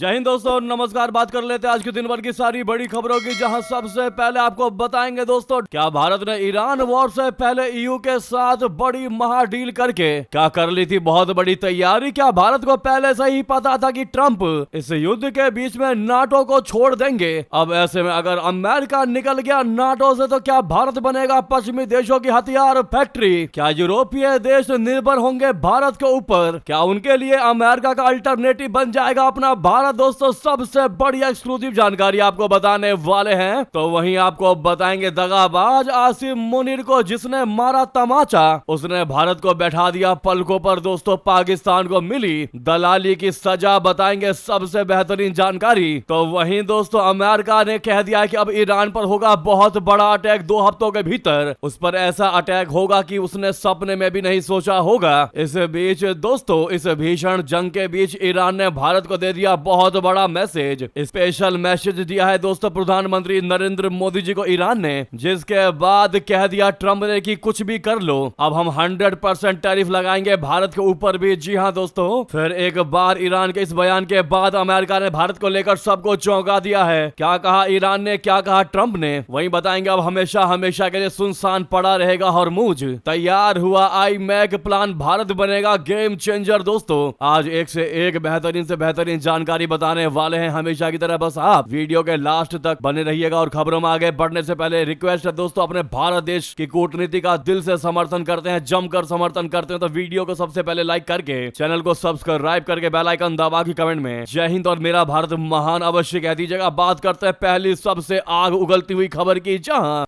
जय हिंद दोस्तों, नमस्कार। बात कर लेते हैं आज के दिन भर की सारी बड़ी खबरों की, जहां सबसे पहले आपको बताएंगे दोस्तों, क्या भारत ने ईरान वॉर से पहले ईयू के साथ बड़ी महाडील करके क्या कर ली थी बहुत बड़ी तैयारी। क्या भारत को पहले से ही पता था कि ट्रंप इस युद्ध के बीच में नाटो को छोड़ देंगे। अब ऐसे में अगर अमेरिका निकल गया नाटो से तो क्या भारत बनेगा पश्चिमी देशों की हथियार फैक्ट्री। क्या यूरोपीय देश निर्भर होंगे भारत के ऊपर। क्या उनके लिए अमेरिका का अल्टरनेटिव बन जाएगा अपना भारत। दोस्तों सबसे बड़ी एक्सक्लूसिव जानकारी आपको बताने वाले हैं। तो वहीं आपको बताएंगे दगाबाज आसिम मुनीर को जिसने मारा तमाचा, उसने भारत को बैठा दिया पलकों पर। दोस्तों पाकिस्तान को मिली दलाली की सजा, बताएंगे सबसे बेहतरीन जानकारी। तो वहीं दोस्तों अमेरिका ने कह दिया कि अब ईरान पर होगा बहुत बड़ा अटैक 2 हफ्तों के भीतर। उस पर ऐसा अटैक होगा कि उसने सपने में भी नहीं सोचा होगा। इस बीच दोस्तों इस भीषण जंग के बीच ईरान ने भारत को दे दिया बहुत बड़ा मैसेज। स्पेशल मैसेज दिया है दोस्तों प्रधानमंत्री नरेंद्र मोदी जी को ईरान ने, जिसके बाद कह दिया ट्रंप ने कि कुछ भी कर लो, अब हम 100% टैरिफ लगाएंगे भारत के ऊपर भी। जी हां दोस्तों, फिर एक बार ईरान के इस बयान के बाद अमेरिका ने भारत को लेकर सबको चौंका दिया है। क्या कहा ईरान ने, क्या कहा ट्रंप ने, वहीं बताएंगे। अब हमेशा हमेशा के लिए सुनसान पड़ा रहेगा हॉर्मुज। तैयार हुआ आई मैक प्लान, भारत बनेगा गेम चेंजर। दोस्तों आज एक से एक बेहतरीन से बेहतरीन जानकारी बताने वाले हैं। हमेशा की तरह बस आप वीडियो के लास्ट तक बने रहिएगा। और खबरों में आगे बढ़ने से पहले रिक्वेस्ट है दोस्तों, अपने भारत देश की कूटनीति का दिल से समर्थन करते हैं, जमकर समर्थन करते हैं तो वीडियो को सबसे पहले लाइक करके, चैनल को सब्सक्राइब करके, बेल आइकन दबा के कमेंट में जय हिंद और मेरा भारत महान अवश्य कह दीजिएगा। बात करते हैं पहली सबसे आग उगलती हुई खबर की, जहां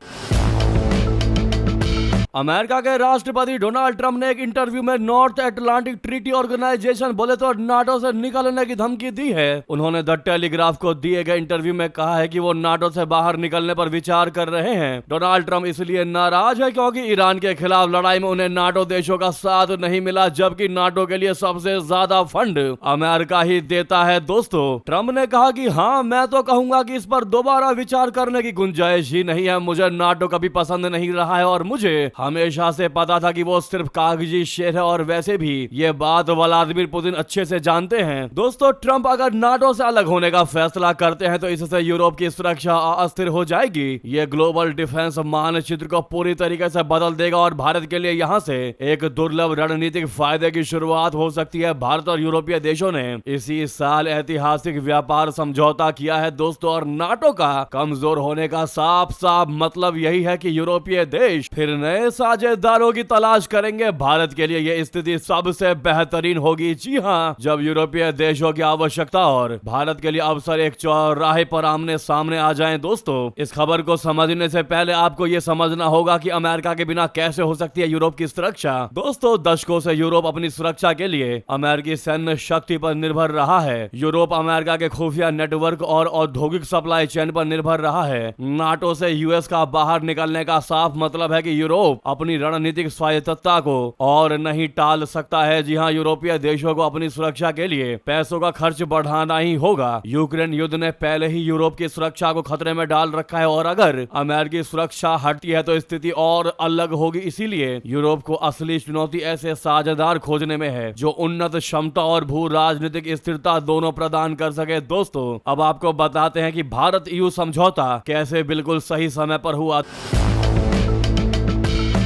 अमेरिका के राष्ट्रपति डोनाल्ड ट्रंप ने एक इंटरव्यू में नॉर्थ अटलांटिक ट्रीटी ऑर्गेनाइजेशन बोले तो नाटो से निकलने की धमकी दी है। उन्होंने द टेलीग्राफ को दिए गए इंटरव्यू में कहा है कि वो नाटो से बाहर निकलने पर विचार कर रहे हैं। डोनाल्ड ट्रंप इसलिए नाराज है क्योंकि ईरान के खिलाफ लड़ाई में उन्हें नाटो देशों का साथ नहीं मिला, जबकि नाटो के लिए सबसे ज्यादा फंड अमेरिका ही देता है। दोस्तों ट्रंप ने कहा कि हाँ, मैं तो कहूंगा कि इस पर दोबारा विचार करने की गुंजाइश ही नहीं है। मुझे नाटो कभी पसंद नहीं रहा है और मुझे हमेशा से पता था कि वो सिर्फ कागजी शेर है, और वैसे भी ये बात व्लादिमीर पुतिन अच्छे से जानते हैं। दोस्तों ट्रंप अगर नाटो से अलग होने का फैसला करते हैं तो इससे यूरोप की सुरक्षा अस्थिर हो जाएगी। ये ग्लोबल डिफेंस मानचित्र को पूरी तरीके से बदल देगा और भारत के लिए यहाँ से एक दुर्लभ रणनीतिक फायदे की शुरुआत हो सकती है। भारत और यूरोपीय देशों ने इसी साल ऐतिहासिक व्यापार समझौता किया है दोस्तों, और नाटो का कमजोर होने का साफ साफ मतलब यही है कि यूरोपीय देश फिर नए साझेदारों की तलाश करेंगे। भारत के लिए यह स्थिति सबसे बेहतरीन होगी। जी हां, जब यूरोपीय देशों की आवश्यकता और भारत के लिए अवसर एक चौराहे पर आमने सामने आ जाएं। दोस्तों इस खबर को समझने से पहले आपको यह समझना होगा कि अमेरिका के बिना कैसे हो सकती है यूरोप की सुरक्षा। दोस्तों दशकों से यूरोप अपनी सुरक्षा के लिए अमेरिकी सैन्य शक्ति पर निर्भर रहा है। यूरोप अमेरिका के खुफिया नेटवर्क और औद्योगिक सप्लाई चेन पर निर्भर रहा है। नाटो से यूएस का बाहर निकलने का साफ मतलब है कि यूरोप अपनी रणनीतिक स्वायत्तता को और नहीं टाल सकता है। जी हां, यूरोपीय देशों को अपनी सुरक्षा के लिए पैसों का खर्च बढ़ाना ही होगा। यूक्रेन युद्ध ने पहले ही यूरोप की सुरक्षा को खतरे में डाल रखा है, और अगर अमेरिकी सुरक्षा हटती है तो स्थिति और अलग होगी। इसीलिए यूरोप को असली चुनौती ऐसे साझेदार खोजने में है जो उन्नत क्षमता और भू राजनीतिक स्थिरता दोनों प्रदान कर सके। दोस्तों अब आपको बताते हैं कि भारत ईयू समझौता कैसे बिल्कुल सही समय पर हुआ।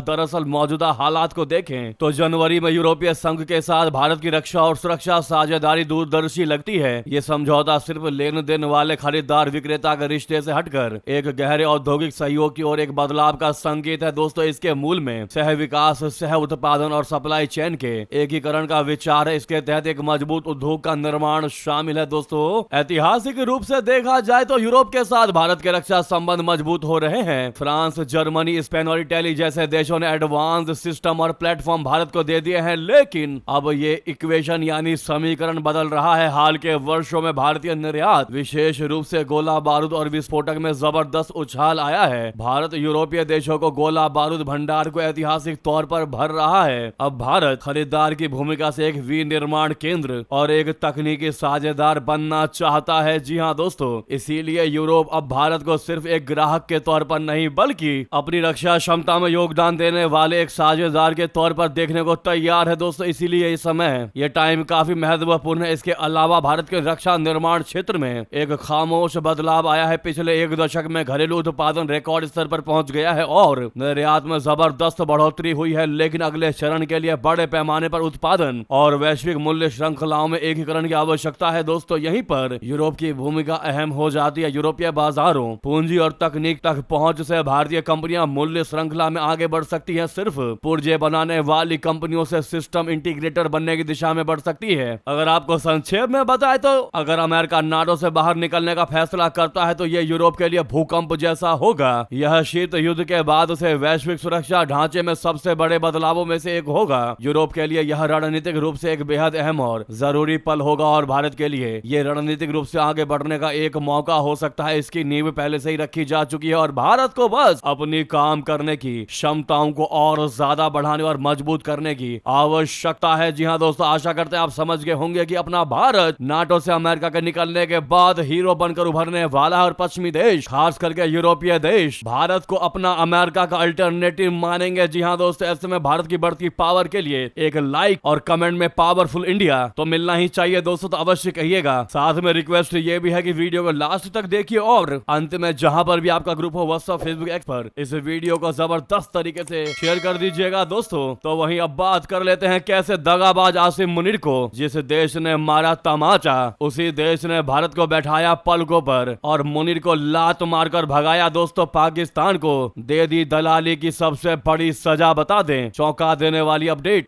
दरअसल मौजूदा हालात को देखें तो जनवरी में यूरोपीय संघ के साथ भारत की रक्षा और सुरक्षा साझेदारी दूरदर्शी लगती है। ये समझौता सिर्फ लेन देन वाले खरीदार विक्रेता के रिश्ते से हटकर एक गहरे औद्योगिक सहयोग की ओर एक बदलाव का संकेत है। दोस्तों इसके मूल में सह विकास, सह उत्पादन और सप्लाई चेन के एकीकरण का विचार है। इसके तहत एक मजबूत उद्योग का निर्माण शामिल है। दोस्तों ऐतिहासिक रूप से देखा जाए तो यूरोप के साथ भारत के रक्षा संबंध मजबूत हो रहे हैं। फ्रांस, जर्मनी, स्पेन और इटली जैसे देशों ने एडवांस सिस्टम और प्लेटफॉर्म भारत को दे दिए हैं, लेकिन अब ये इक्वेशन यानी समीकरण बदल रहा है। हाल के वर्षों में भारतीय निर्यात विशेष रूप से गोला बारूद और विस्फोटक में जबरदस्त उछाल आया है। भारत यूरोपीय देशों को गोला बारूद भंडार को ऐतिहासिक तौर पर भर रहा है। अब भारत खरीदार की भूमिका से एक विनिर्माण केंद्र और एक तकनीकी साझेदार बनना चाहता है। जी हाँ दोस्तों, इसीलिए यूरोप अब भारत को सिर्फ एक ग्राहक के तौर पर नहीं बल्कि अपनी रक्षा क्षमता में योगदान देने वाले एक साझेदार के तौर पर देखने को तैयार है दोस्तों। इसीलिए इस समय ये टाइम काफी महत्वपूर्ण है। इसके अलावा भारत के रक्षा निर्माण क्षेत्र में एक खामोश बदलाव आया है। पिछले एक दशक में घरेलू उत्पादन रिकॉर्ड स्तर पर पहुंच गया है और निर्यात में जबरदस्त बढ़ोतरी हुई है, लेकिन अगले चरण के लिए बड़े पैमाने पर उत्पादन और वैश्विक मूल्य श्रृंखलाओं में एकीकरण की आवश्यकता है दोस्तों। यहीं पर यूरोप की भूमिका अहम हो जाती है। यूरोपीय बाजारों, पूंजी और तकनीक तक पहुंच से भारतीय कंपनियां मूल्य श्रृंखला में आगे बढ़ सकती हैं। सिर्फ पुर्जे बनाने वाली कंपनियों से सिस्टम इंटीग्रेटर बनने की दिशा में बढ़ सकती है। अगर आपको संक्षेप में बताए तो अगर अमेरिका नाटो से बाहर निकलने का फैसला करता है तो यह यूरोप के लिए भूकंप जैसा होगा। यह शीत युद्ध के बाद से वैश्विक सुरक्षा ढांचे में सबसे बड़े बदलावों में से एक होगा। यूरोप के लिए यह रणनीतिक रूप से एक बेहद अहम और जरूरी पल होगा और भारत के लिए यह रणनीतिक रूप से आगे बढ़ने का एक मौका हो सकता है। इसकी नींव पहले से ही रखी जा चुकी है और भारत को बस अपनी काम करने की क्षमताओं को और ज्यादा बढ़ाने और मजबूत करने की आवश्यकता है। जी हाँ दोस्तों, आशा करते हैं आप समझ गए होंगे कि अपना भारत नाटो से अमेरिका के निकलने के बाद हीरो बनकर उभरने वाला है और पश्चिमी देश, खास करके यूरोपीय देश, भारत को अपना अमेरिका का अल्टरनेटिव मानेंगे। जी हाँ दोस्तों, ऐसे में भारत की बढ़ती पावर के लिए एक लाइक और कमेंट में पावरफुल इंडिया तो मिलना ही चाहिए दोस्तों, तो अवश्य कहिएगा। साथ में रिक्वेस्ट ये भी है कि वीडियो को लास्ट तक देखिए और अंत में जहां पर भी आपका ग्रुप हो व्हाट्सएप, फेसबुक, एक्स पर इस वीडियो को जबरदस्त तरीके से शेयर कर दीजिएगा दोस्तों। तो वहीं अब बात कर लेते हैं कैसे दगाबाज आसिम मुनीर को जिस देश ने मारा तमाचा, उसी देश ने भारत को बैठाया पलकों पर और मुनीर को लात मारकर भगाया दोस्तों। पाकिस्तान को दे दी दलाली की सबसे बड़ी सजा, बता दें चौंका देने वाली अपडेट।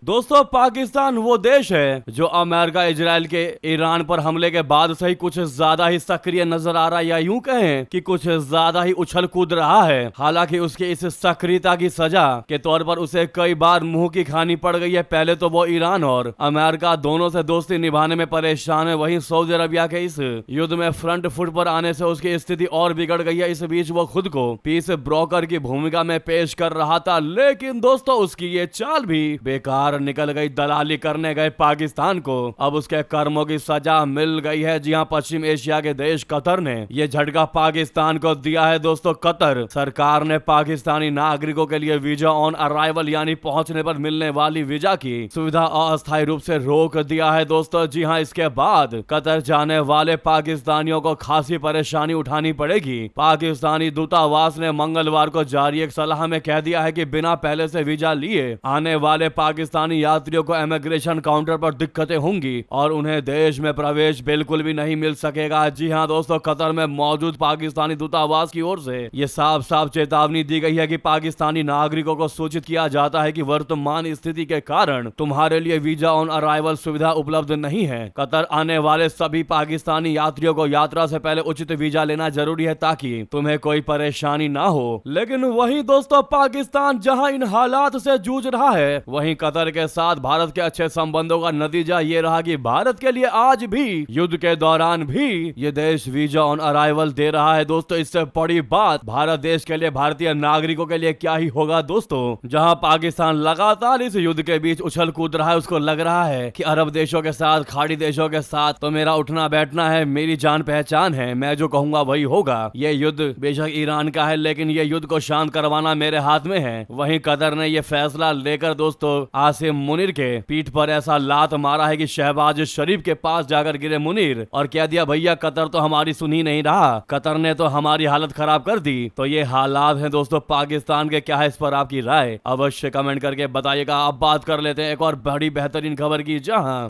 दोस्तों, पाकिस्तान वो देश है जो अमेरिका, इजराइल के ईरान पर हमले के बाद से ही कुछ ज्यादा ही सक्रिय नजर आ रहा है, या यूं कहें कि कुछ ज्यादा ही उछल कूद रहा है। हालांकि उसकी इस सक्रियता की सजा के तौर पर उसे कई बार मुंह की खानी पड़ गई है। पहले तो वो ईरान और अमेरिका दोनों से दोस्ती निभाने में परेशान है, वहीं सऊदी अरबिया के इस युद्ध में फ्रंट फुट पर आने से उसकी स्थिति और बिगड़ गई है। इस बीच वो खुद को पीस ब्रोकर की भूमिका में पेश कर रहा था, लेकिन दोस्तों उसकी ये चाल भी बेकार निकल गई। दलाली करने गए पाकिस्तान को अब उसके कर्मों की सजा मिल गई है। जी हां, पश्चिम एशिया के देश कतर ने यह झटका पाकिस्तान को दिया है दोस्तों। कतर सरकार ने पाकिस्तानी नागरिकों के लिए वीजा ऑन अराइवल यानी पहुंचने पर मिलने वाली वीजा की सुविधा अस्थायी रूप से रोक दिया है दोस्तों। जी हां, इसके बाद कतर जाने वाले पाकिस्तानियों को खासी परेशानी उठानी पड़ेगी। पाकिस्तानी दूतावास ने मंगलवार को जारी एक सलाह में कह दिया है कि बिना पहले से वीजा लिए आने वाले पाकिस्तानी यात्रियों को इमिग्रेशन काउंटर पर दिक्कतें होंगी और उन्हें देश में प्रवेश बिल्कुल भी नहीं मिल सकेगा। जी हां दोस्तों, कतर में मौजूद पाकिस्तानी दूतावास की ओर से यह साफ साफ चेतावनी दी गई है कि पाकिस्तानी नागरिकों को सूचित किया जाता है कि वर्तमान स्थिति के कारण तुम्हारे लिए वीजा ऑन अराइवल सुविधा उपलब्ध नहीं है। कतर आने वाले सभी पाकिस्तानी यात्रियों को यात्रा से पहले उचित वीजा लेना जरूरी है ताकि तुम्हें कोई परेशानी ना हो। लेकिन वहीं दोस्तों, पाकिस्तान जहां इन हालात से जूझ रहा है, वहीं कतर के साथ भारत के अच्छे संबंधों का नतीजा ये रहा कि भारत के लिए आज भी युद्ध के दौरान भी ये देश वीजा ऑन अराइवल दे रहा है दोस्तों। इससे बड़ी बात भारत देश के लिए, भारतीय नागरिकों के लिए क्या ही होगा दोस्तों। जहां पाकिस्तान लगातार इस युद्ध के बीच उछल कूद रहा है, उसको लग रहा है कि अरब देशों के साथ, खाड़ी देशों के साथ तो मेरा उठना बैठना है, मेरी जान पहचान है, मैं जो कहूंगा वही होगा। ये युद्ध बेशक ईरान का है, लेकिन ये युद्ध को शांत करवाना मेरे हाथ में है। वहीं कतर ने यह फैसला लेकर दोस्तों आसिम मुनीर के पीठ पर ऐसा लात मारा है कि शहबाज शरीफ के पास जाकर गिरे मुनीर और कह दिया, भैया कतर तो हमारी सुन ही नहीं रहा, कतर ने तो हमारी हालत खराब कर दी। तो ये हालात हैं दोस्तों पाकिस्तान के। क्या है इस पर आपकी राय, अवश्य कमेंट करके बताइएगा। अब बात कर लेते हैं एक और बड़ी बेहतरीन खबर की, जहां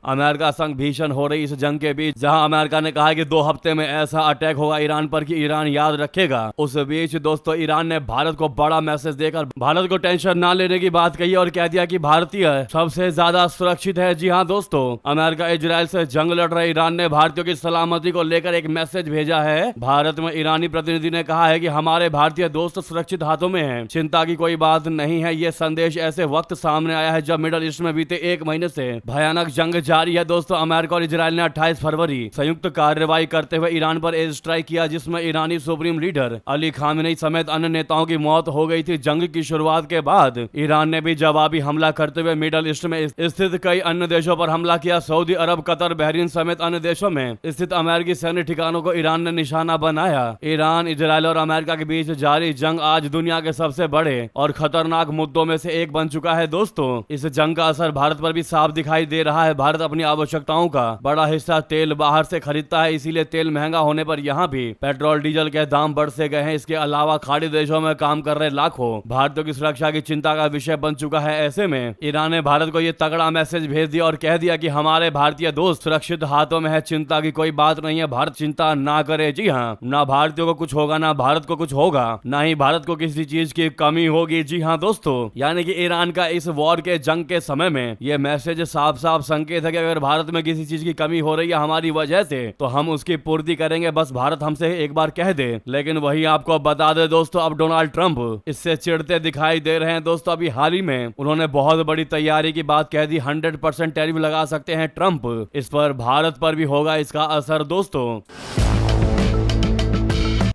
अमेरिका संग भीषण हो रही इस जंग के बीच, जहां अमेरिका ने कहा है कि 2 हफ्ते में ऐसा अटैक होगा ईरान पर कि ईरान याद रखेगा। उस बीच दोस्तों ईरान ने भारत को बड़ा मैसेज देकर भारत को टेंशन ना लेने की बात कही और कह दिया कि भारतीय सबसे ज्यादा सुरक्षित है। जी हां दोस्तों, अमेरिका इजराइल से जंग लड़ रहे ईरान ने भारतीयों की सलामती को लेकर एक मैसेज भेजा है। भारत में ईरानी प्रतिनिधि ने कहा है कि हमारे भारतीय दोस्त सुरक्षित हाथों में हैं, चिंता की कोई बात नहीं है। ये संदेश ऐसे वक्त सामने आया है जब मिडल ईस्ट में बीते 1 महीने से भयानक जंग जारी है दोस्तों। अमेरिका और इजराइल ने 28 फरवरी संयुक्त कार्रवाई करते हुए ईरान पर एयर स्ट्राइक किया, जिसमें ईरानी सुप्रीम लीडर अली खामेनी समेत अन्य नेताओं की मौत हो गई थी। जंग की शुरुआत के बाद ईरान ने भी जवाबी हमला करते हुए मिडल ईस्ट में स्थित कई अन्य देशों पर हमला किया। सऊदी अरब, कतर, बहरीन समेत अन्य देशों में स्थित अमेरिकी सैन्य ठिकानों को ईरान ने निशाना बनाया। ईरान, इजराइल और अमेरिका के बीच जारी जंग आज दुनिया के सबसे बड़े और खतरनाक मुद्दों में से एक बन चुका है दोस्तों। इस जंग का असर भारत पर भी साफ दिखाई दे रहा है। भारत अपनी आवश्यकताओं का बड़ा हिस्सा तेल बाहर से खरीदता है, इसीलिए तेल महंगा होने पर यहाँ भी पेट्रोल डीजल के दाम बढ़ से गए हैं। इसके अलावा खाड़ी देशों में काम कर रहे लाखों भारतीयों की सुरक्षा की चिंता का विषय बन चुका है। ऐसे में ईरान ने भारत को यह तगड़ा मैसेज भेज दिया और कह दिया कि हमारे भारतीय दोस्त सुरक्षित हाथों में है, चिंता की कोई बात नहीं है, भारत चिंता ना करे। जी हाँ, ना भारतीयों को कुछ होगा, ना भारत को कुछ होगा, ना ही भारत को किसी चीज की कमी होगी। जी हाँ दोस्तों, यानी कि ईरान का इस वॉर के जंग के समय में यह मैसेज साफ साफ संकेत है कि अगर भारत में किसी चीज की कमी हो रही है हमारी वजह से, तो हम उसकी पूर्ति करेंगे, बस भारत हमसे एक बार कह दे। लेकिन वही आपको बता दे दोस्तों, अब डोनाल्ड ट्रंप इससे चिढ़ते दिखाई दे रहे हैं दोस्तों। अभी हाल ही में उन्होंने बहुत बड़ी तैयारी की बात कह दी, 100% टैरिफ लगा सकते हैं ट्रंप। इस पर भारत पर भी होगा इसका असर दोस्तों।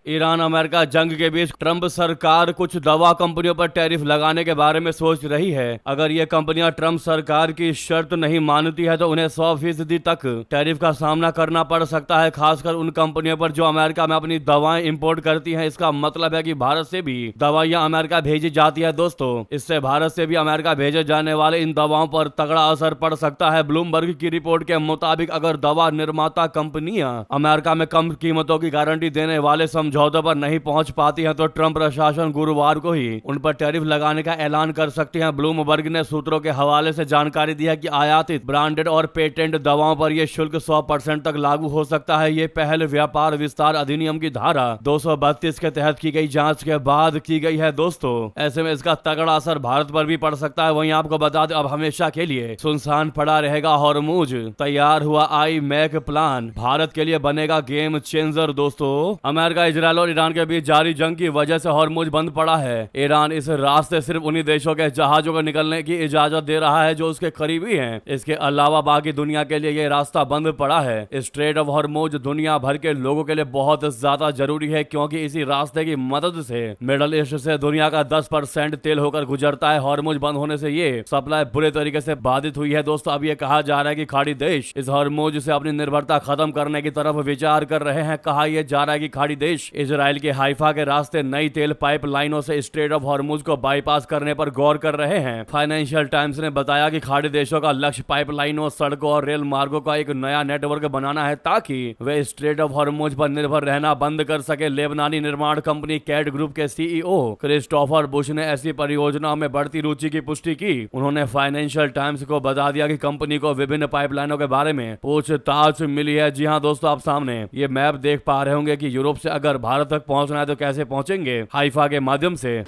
ईरान अमेरिका जंग के बीच ट्रंप सरकार कुछ दवा कंपनियों पर टैरिफ लगाने के बारे में सोच रही है। अगर ये कंपनियां ट्रंप सरकार की शर्त नहीं मानती है तो उन्हें 100% तक टैरिफ का सामना करना पड़ सकता है, खासकर उन कंपनियों पर जो अमेरिका में अपनी दवाएं इंपोर्ट करती हैं। इसका मतलब है कि भारत से भी दवाइयां अमेरिका भेजी जाती है दोस्तों। इससे भारत से भी अमेरिका भेजे जाने वाले इन दवाओं पर तगड़ा असर पड़ सकता है। ब्लूमबर्ग की रिपोर्ट के मुताबिक अगर दवा निर्माता कंपनियां अमेरिका में कम कीमतों की गारंटी देने वाले समझौतों पर नहीं पहुंच पाती हैं तो ट्रंप प्रशासन गुरुवार को ही उन पर टैरिफ लगाने का ऐलान कर सकते हैं। ब्लूमबर्ग ने सूत्रों के हवाले से जानकारी दी है कि आयातित ब्रांडेड और पेटेंट दवाओं पर यह शुल्क 100% तक लागू हो सकता है। ये पहल व्यापार विस्तार अधिनियम की धारा 232 के तहत की गई जांच के बाद की गई है दोस्तों। ऐसे में इसका तगड़ा असर भारत पर भी पड़ सकता है। वहीं आपको बता दें, अब हमेशा के लिए सुनसान पड़ा रहेगा हॉर्मुज। तैयार हुआ आई मैक प्लान, भारत के लिए बनेगा गेम चेंजर दोस्तों। अमेरिका, इजराइल और ईरान के बीच जारी जंग की वजह से हॉर्मुज बंद पड़ा है। ईरान इस रास्ते सिर्फ उन्हीं देशों के जहाजों को निकलने की इजाजत दे रहा है जो उसके करीबी हैं। इसके अलावा बाकी दुनिया के लिए यह रास्ता बंद पड़ा है। स्ट्रेट ऑफ हॉर्मुज दुनिया भर के लोगों के लिए बहुत ज्यादा जरूरी है, क्योंकि इसी रास्ते की मदद से मिडल ईस्ट से दुनिया का 10% तेल होकर गुजरता है। हॉर्मुज बंद होने से ये सप्लाई बुरे तरीके से बाधित हुई है दोस्तों। अब ये कहा जा रहा है कि खाड़ी देश इस हॉर्मुज से अपनी निर्भरता खत्म करने की तरफ विचार कर रहे हैं। कहा यह जा रहा है कि खाड़ी देश इजराइल के हाइफा के रास्ते नई तेल पाइपलाइनों से स्ट्रेट ऑफ हॉर्मुज को बाईपास करने पर गौर कर रहे हैं। फाइनेंशियल टाइम्स ने बताया कि खाड़ी देशों का लक्ष्य पाइपलाइनों, सड़कों और रेल मार्गों का एक नया नेटवर्क बनाना है ताकि वे स्ट्रेट ऑफ हॉर्मुज पर निर्भर रहना बंद कर सके। लेबनानी निर्माण कंपनी कैट ग्रुप के सीईओ क्रिस्टोफर बुश ने ऐसी परियोजनाओं में बढ़ती रुचि की पुष्टि की। उन्होंने फाइनेंशियल टाइम्स को बता दिया कि कंपनी को विभिन्न पाइपलाइनों के बारे में पूछताछ मिली है। जी हाँ दोस्तों, आप सामने ये मैप देख पा रहे होंगे कि यूरोप से अगर भारत तक पहुंचना है तो कैसे पहुंचेंगे, हाइफा के माध्यम से।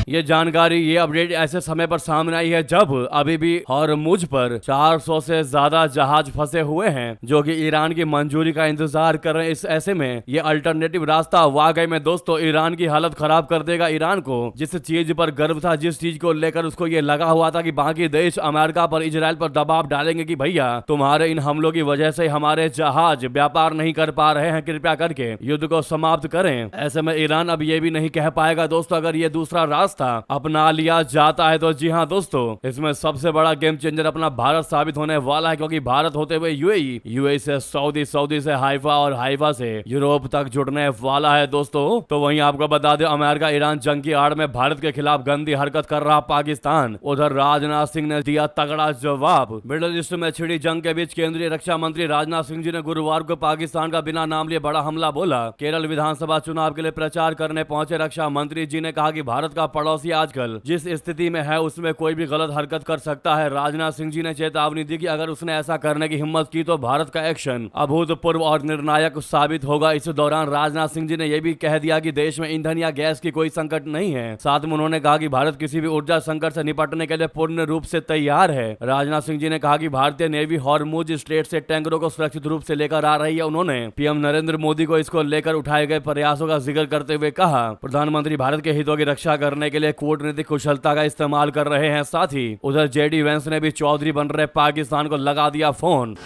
ये जानकारी, ये अपडेट ऐसे समय पर सामने आई है जब अभी भी हॉर्मुज पर 400 से ज्यादा जहाज फंसे हुए हैं जो कि ईरान की मंजूरी का इंतजार कर रहे हैं। इस ऐसे में ये अल्टरनेटिव रास्ता वाकई में दोस्तों ईरान की हालत खराब कर देगा। ईरान को जिस चीज पर गर्व था, जिस चीज को लेकर उसको ये लगा हुआ था कि बाकी देश अमेरिका पर, इजराइल पर दबाव डालेंगे कि भैया तुम्हारे इन हमलों की वजह से हमारे जहाज व्यापार नहीं कर पा रहे हैं, कृपया करके युद्ध को समाप्त करें। ऐसे में ईरान अब ये भी नहीं कह पाएगा दोस्तों अगर ये दूसरा रास्ता अपना लिया जाता है तो। जी हाँ दोस्तों, इसमें सबसे बड़ा गेम चेंजर अपना भारत साबित होने वाला है, क्योंकि भारत होते हुए यूएई से सऊदी, सऊदी से हाइफा और हाइफा से यूरोप तक जुड़ने वाला है दोस्तों। तो वहीं आपको बता दें, अमेरिका ईरान जंग की आड़ में भारत के खिलाफ गंदी हरकत कर रहा पाकिस्तान। उधर राजनाथ सिंह ने दिया तगड़ा जवाब। मिडल ईस्ट में छिड़ी जंग के बीच केंद्रीय रक्षा मंत्री राजनाथ सिंह जी ने गुरुवार को पाकिस्तान का बिना नाम लिए बड़ा हमला बोला। केरल विधानसभा चुनाव के लिए प्रचार करने पहुंचे रक्षा मंत्री जी ने कहा कि भारत का पड़ोसी आजकल जिस स्थिति में है उसमें कोई भी गलत हरकत कर सकता है। राजनाथ सिंह जी ने चेतावनी दी कि अगर उसने ऐसा करने की हिम्मत की तो भारत का एक्शन अभूतपूर्व और निर्णायक साबित होगा। इस दौरान राजनाथ सिंह जी ने यह भी कह दिया कि देश में ईंधन या गैस की कोई संकट नहीं है। साथ में उन्होंने कहा कि भारत किसी भी ऊर्जा संकट से निपटने के लिए पूर्ण रूप से तैयार है। राजनाथ सिंह जी ने कहा कि भारतीय नेवी हॉर्मुज स्ट्रेट से टैंकरों को सुरक्षित रूप से लेकर आ रही है। उन्होंने पीएम नरेंद्र मोदी को इसको लेकर उठाए गए प्रयासों का जिक्र करते हुए कहा, प्रधानमंत्री भारत के हितों की रक्षा करने के लिए कूटनीतिक कुशलता का इस्तेमाल कर रहे हैं। साथ ही उधर जेडी वेंस ने भी चौधरी बन रहे पाकिस्तान को लगा दिया फोन।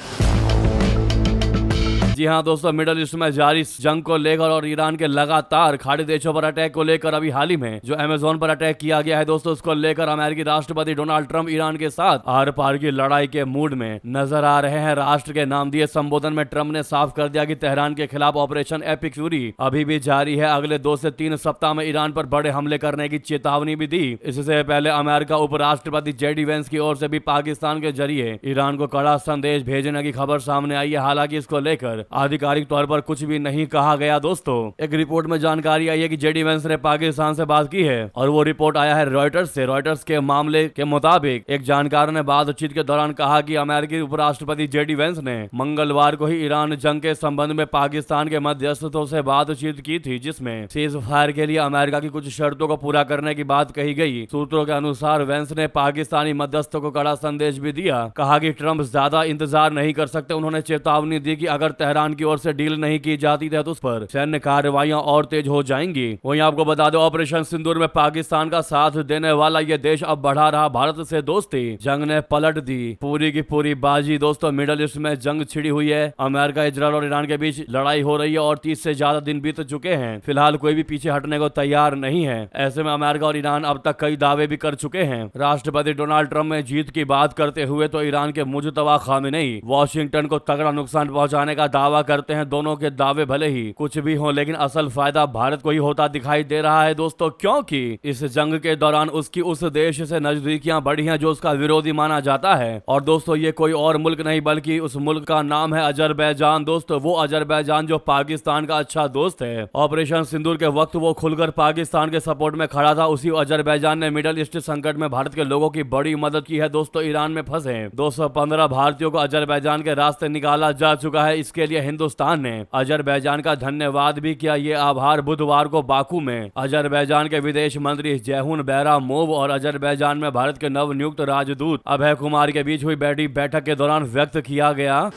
जी हाँ दोस्तों, मिडिल ईस्ट में जारी जंग को लेकर और ईरान के लगातार खाड़ी देशों पर अटैक को लेकर अभी हाल ही में जो अमेजोन पर अटैक किया गया है दोस्तों, उसको लेकर अमेरिकी राष्ट्रपति डोनाल्ड ट्रंप ईरान के साथ आर पार की लड़ाई के मूड में नजर आ रहे हैं। राष्ट्र के नाम दिए संबोधन में ट्रंप ने साफ कर दिया कि तेहरान के खिलाफ ऑपरेशन एपिक फ्यूरी अभी भी जारी है। अगले 2 से 3 सप्ताह में ईरान पर बड़े हमले करने की चेतावनी भी दी। इससे पहले अमेरिका उपराष्ट्रपति जेडी वेंस की ओर से भी पाकिस्तान के जरिए ईरान को कड़ा संदेश भेजने की खबर सामने आई है। हालांकि इसको लेकर आधिकारिक तौर पर कुछ भी नहीं कहा गया। दोस्तों, एक रिपोर्ट में जानकारी आई है कि जेडी वेंस ने पाकिस्तान से बात की है और वो रिपोर्ट आया है रॉयटर्स से। रॉयटर्स के मामले के मुताबिक एक जानकार ने बातचीत के दौरान कहा कि अमेरिकी उपराष्ट्रपति जेडी वेंस ने मंगलवार को ही ईरान जंग के संबंध में पाकिस्तान के मध्यस्थों से बातचीत की थी, जिसमें सीज फायर के लिए अमेरिका की कुछ शर्तों को पूरा करने की बात कही गई। सूत्रों के अनुसार वेंस ने पाकिस्तानी मध्यस्थों को कड़ा संदेश भी दिया। कहा कि ट्रंप ज्यादा इंतजार नहीं कर सकते। उन्होंने चेतावनी दी कि अगर तेहरान की ओर से डील नहीं की जाती है तो उस पर सैन्य कार्रवाइयां और तेज हो जाएंगी। वहीं आपको बता दो, ऑपरेशन सिंदूर में पाकिस्तान का साथ देने वाला ये देश अब बढ़ा रहा भारत से दोस्ती। जंग ने पलट दी पूरी की पूरी बाजी। दोस्तों, मिडिल ईस्ट में जंग छिड़ी हुई है। अमेरिका, इजराइल और ईरान के बीच लड़ाई हो रही है और 30 से ज्यादा दिन बीत चुके हैं। फिलहाल कोई भी पीछे हटने को तैयार नहीं है। ऐसे में अमेरिका और ईरान अब तक कई दावे भी कर चुके हैं। राष्ट्रपति डोनाल्ड ट्रंप में जीत की बात करते हुए तो ईरान के मुजतबा खामेनेई वाशिंगटन को तगड़ा नुकसान पहुंचाने का दावा करते हैं। दोनों के दावे भले ही कुछ भी हो, लेकिन असल फायदा भारत को ही होता दिखाई दे रहा है दोस्तों, क्योंकि इस जंग के दौरान उसकी उस देश से नजदीकियां बढ़ी हैं जो उसका विरोधी माना जाता है। और दोस्तों, ये कोई और मुल्क नहीं बल्कि उस मुल्क का नाम है अजरबैजान। दोस्तों, वो अजरबैजान जो पाकिस्तान का अच्छा दोस्त है। ऑपरेशन सिंदूर के वक्त वो खुलकर पाकिस्तान के सपोर्ट में खड़ा था। उसी अजरबैजान ने मिडिल ईस्ट संकट में भारत के लोगों की बड़ी मदद की है। दोस्तों, ईरान में फंसे 215 भारतीयों को अजरबैजान के रास्ते निकाला जा चुका है। इसके लिए हिंदुस्तान ने अजरबैजान का धन्यवाद भी किया। ये आभार बुधवार को बाकू में अजरबैजान के विदेश मंत्री जैहुन बैरामोव और अजरबैजान में भारत के नवनियुक्त राजदूत अभय कुमार के बीच हुई बैठक के दौरान व्यक्त किया गया।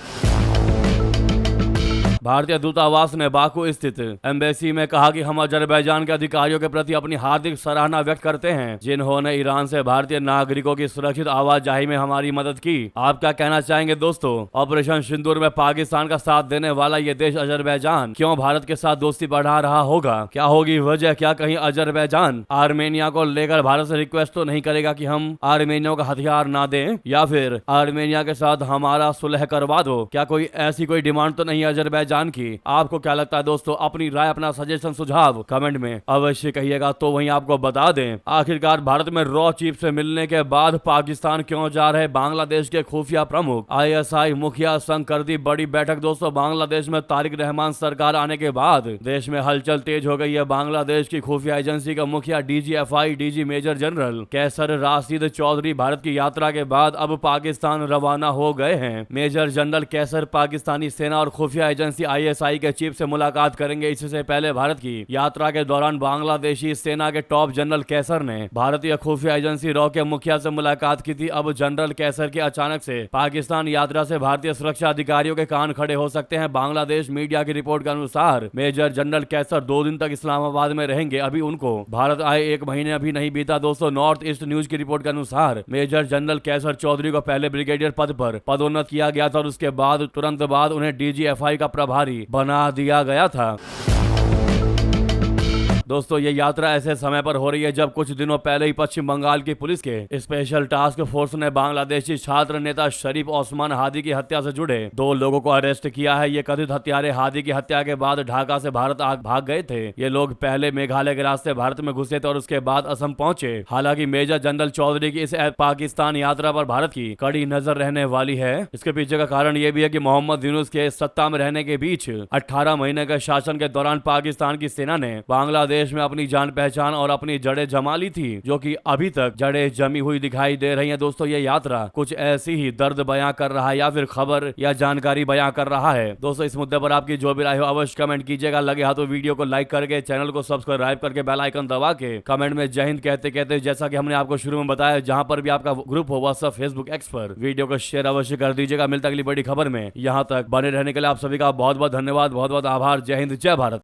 भारतीय दूतावास ने बाकू स्थित एम्बेसी में कहा कि हम अजरबैजान के अधिकारियों के प्रति अपनी हार्दिक सराहना व्यक्त करते हैं, जिन्होंने ईरान से भारतीय नागरिकों की सुरक्षित आवाजाही में हमारी मदद की। आप क्या कहना चाहेंगे दोस्तों? ऑपरेशन सिंदूर में पाकिस्तान का साथ देने वाला ये देश अजरबैजान क्यों भारत के साथ दोस्ती बढ़ा रहा होगा? क्या होगी वजह? क्या कहीं अजरबैजान आर्मेनिया को लेकर भारत से रिक्वेस्ट तो नहीं करेगा कि हम आर्मेनिया को हथियार ना दें, या फिर आर्मेनिया के साथ हमारा सुलह करवा दो? क्या कोई ऐसी कोई डिमांड तो नहीं अजरबैजान की? आपको क्या लगता है दोस्तों? अपनी राय, अपना सजेशन, सुझाव कमेंट में अवश्य कहिएगा। तो वहीं आपको बता दें, आखिरकार भारत में रॉ चीफ से मिलने के बाद पाकिस्तान क्यों जा रहे बांग्लादेश के खुफिया प्रमुख? आईएसआई मुखिया संग कर दी बड़ी बैठक। दोस्तों, बांग्लादेश में तारिक रहमान सरकार आने के बाद देश में हलचल तेज हो गई है। बांग्लादेश की खुफिया एजेंसी का मुखिया डीजीएफआई डीजी मेजर जनरल कैसर राशिद चौधरी भारत की यात्रा के बाद अब पाकिस्तान रवाना हो गए हैं। मेजर जनरल कैसर पाकिस्तानी सेना और खुफिया एजेंसी आईएसआई के चीफ से मुलाकात करेंगे। इससे पहले भारत की यात्रा के दौरान बांग्लादेशी सेना के टॉप जनरल कैसर ने भारतीय खुफिया एजेंसी रॉ के मुखिया से मुलाकात की थी। अब जनरल कैसर की अचानक से पाकिस्तान यात्रा से भारतीय सुरक्षा अधिकारियों के कान खड़े हो सकते हैं। बांग्लादेश मीडिया की रिपोर्ट के अनुसार मेजर जनरल कैसर 2 दिन तक इस्लामाबाद में रहेंगे। अभी उनको भारत आए 1 महीने अभी नहीं बीता। दोस्तों, नॉर्थ ईस्ट न्यूज की रिपोर्ट के अनुसार मेजर जनरल कैसर चौधरी को पहले ब्रिगेडियर पद पर पदोन्नत किया गया था और उसके बाद तुरंत बाद उन्हें डीजीएफआई का प्रभारी बना दिया गया था। दोस्तों, ये यात्रा ऐसे समय पर हो रही है जब कुछ दिनों पहले ही पश्चिम बंगाल की पुलिस के स्पेशल टास्क फोर्स ने बांग्लादेशी छात्र नेता शरीफ ओस्मान हादी की हत्या से जुड़े 2 लोगों को अरेस्ट किया है। ये कथित हत्यारे हादी की हत्या के बाद ढाका से भारत भाग गए थे। ये लोग पहले मेघालय के रास्ते भारत में घुसे थे और उसके बाद असम पहुंचे। हालांकि मेजर जनरल चौधरी की इस पाकिस्तान यात्रा पर भारत की कड़ी नजर रहने वाली है। इसके पीछे का कारण ये भी है कि मोहम्मद यूनुस के सत्ता में रहने के बीच 18 महीने के शासन के दौरान पाकिस्तान की सेना ने बांग्लादेश में अपनी जान पहचान और अपनी जड़ें जमा ली थी, जो कि अभी तक जड़ें जमी हुई दिखाई दे रही हैं। दोस्तों, ये यात्रा कुछ ऐसी ही दर्द बयां कर रहा है या फिर खबर या जानकारी बयां कर रहा है। दोस्तों, इस मुद्दे पर आपकी जो भी राय हो अवश्य कमेंट कीजिएगा। लगे हाथों वीडियो को लाइक करके, चैनल को सब्सक्राइब करके, बेल आइकन दबा के कमेंट में जय हिंद कहते कहते, जैसा कि हमने आपको शुरू में बताया, जहां पर भी आपका ग्रुप हो व्हाट्सएप, फेसबुक, एक्स पर, वीडियो को शेयर अवश्य कर दीजिएगा। मिलता अगली बड़ी खबर में। यहां तक बने रहने के लिए आप सभी का बहुत बहुत धन्यवाद, बहुत बहुत आभार। जय हिंद, जय भारत।